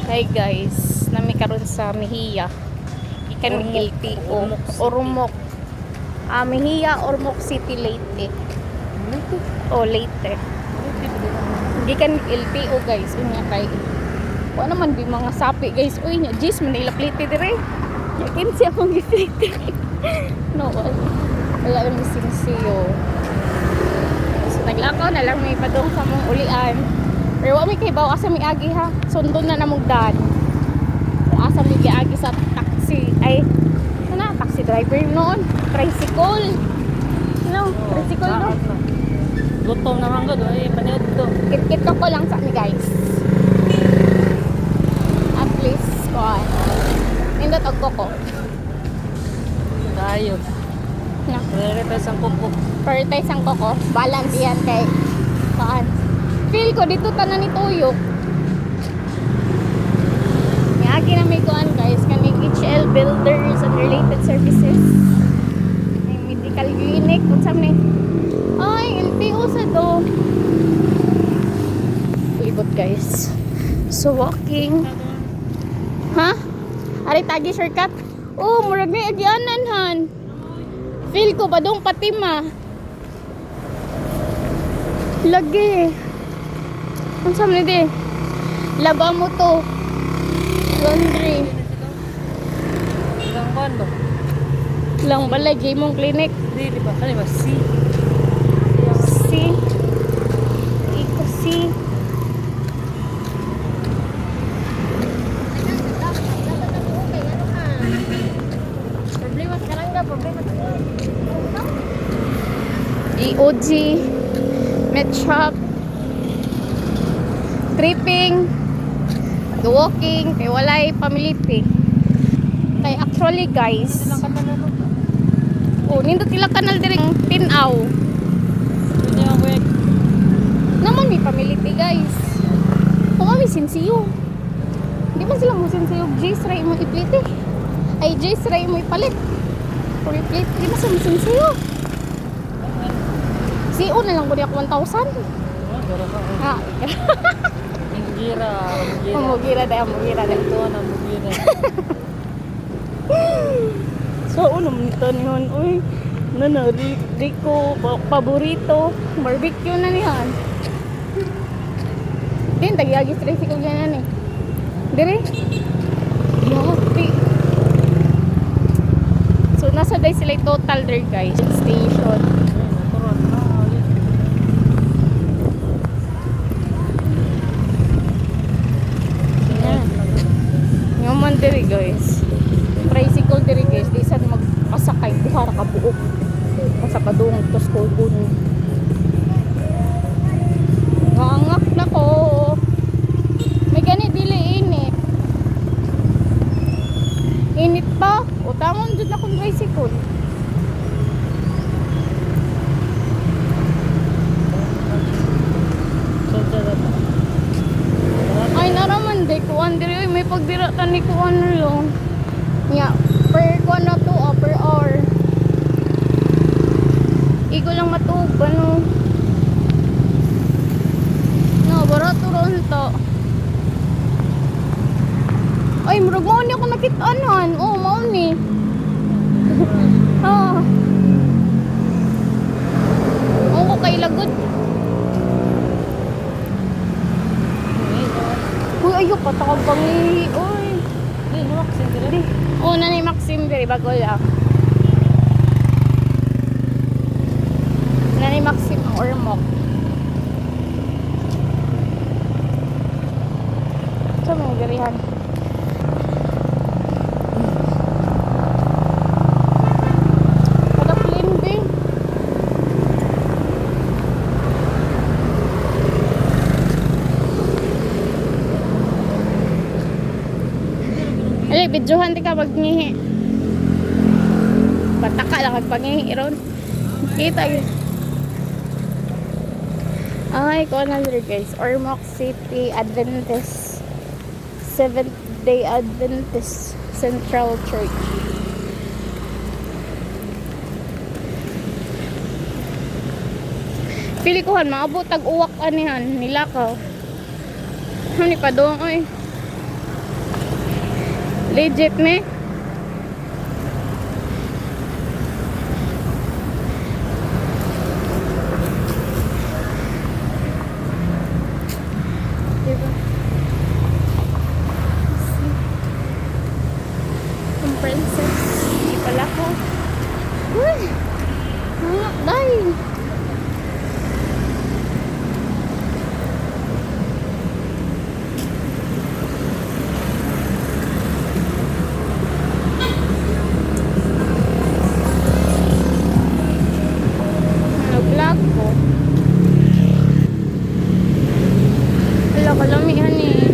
Hi guys, nami karon sa Mejia. Ikan LTO Ormoc. Mejia Ormoc City Leyte. Leyte. Gikan LTO guys, unya kay. Wa naman di mga sapi guys. Uy, nya jis man nila plite dire. Yakin siya akong giplite. No, wala lang sinsiyo. So naglakaw na lang may padong sa mong ulian. Pero wa mi kay baw asa mi agi ha. Sundon na namong daan. Asa mi agi sa taxi. Ay, na taxi driver noon. Tricycle. No, tricycle no. Gutom na hanggang doon, paniod to. Kit-kit ko lang sa mi guys. At least, nindot og koko. Tayo. No. Prioritize ang kukuk. Prioritize ang koko. Balance yan kay kaan. Feel ko dito tanan ni tuyok. Agi na may kuan guys, kaning HL Builders and Related Services. May medical clinic kung saan may ay, LTO sa do. Libot guys. So walking. Ha? Ari tagi shortcut. Oh, murag may agyanan han. Feel ko padong patima. Lagi. Ang saan di? Laba mo to. Laundry. Ilang buwan ba? Lang bala, Jimong Clinic. Hindi ba? Kani ba? Si. Iko si. Problema sekarang enggak problema. EOG. Med shop. Tripping. Walking. Kay walay pamiliti. Kay actually guys. Nindot ilang kanal diring tinaw. Hindi ako kuya. Naman may pamiliti guys. Kung kami sinsiyo. Hindi man sila mo sinsiyo. Jace ray mo ipliti. Ay Jace ray mo ipalit. Kung ipliti. Hindi man sila sinsiyo. CO na lang ko niya 1,000. Ha? Mugira. Mugira dahil. Ito na mugira. So, naman ito niyon. Uy, Rico, paborito. Barbecue na niyan. Din, tagi-agis tricycle yan eh. Dire? Yati. So, nasa day sila total there guys. Station. Yung man dire guys. Tricycle dire guys. Di saan magpasakay. Buhara ka buok. Sa padung tos ko kun. Ngangak na ko. May gani dili init. Init pa. Utangon dun akong tricycle. Ay naraman de kuan diri may pagdira tani kuan lang. Nya per kuan na to per hour. Igo lang matug ano. No, barato ron to. Ay murag mo ni ako nakit-anan. Oh, mao ni. Ha. Ako kay lagod. Uy, ayok patakag pangi. Uy. Hindi, Maxim dire. Nanay Maxim diri bago lang. Nanay Maxim ang Ormoc. Sa mga garihan. Kada plain din. Alay, videohan di ka magngihi. Pataka lang agpangihi ron. Kita yun. Ay, kung ano guys. Ormoc City Adventist. Seventh Day Adventist Central Church. Pili ko han maabot tag uwak anihan nilakaw. Hani pa doon oy. Legit ni. Diba? Ang princess. Hindi pala ko. Uy! Hangap dahil. Nag-vlog ko. Wala, kalamihan eh.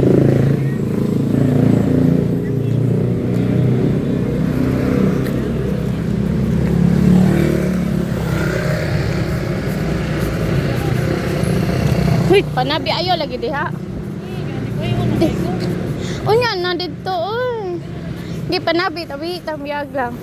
Uy, panabi ayo lagi diha. Unya na dito, uy. Di panabi, tabi, tambiyag lang.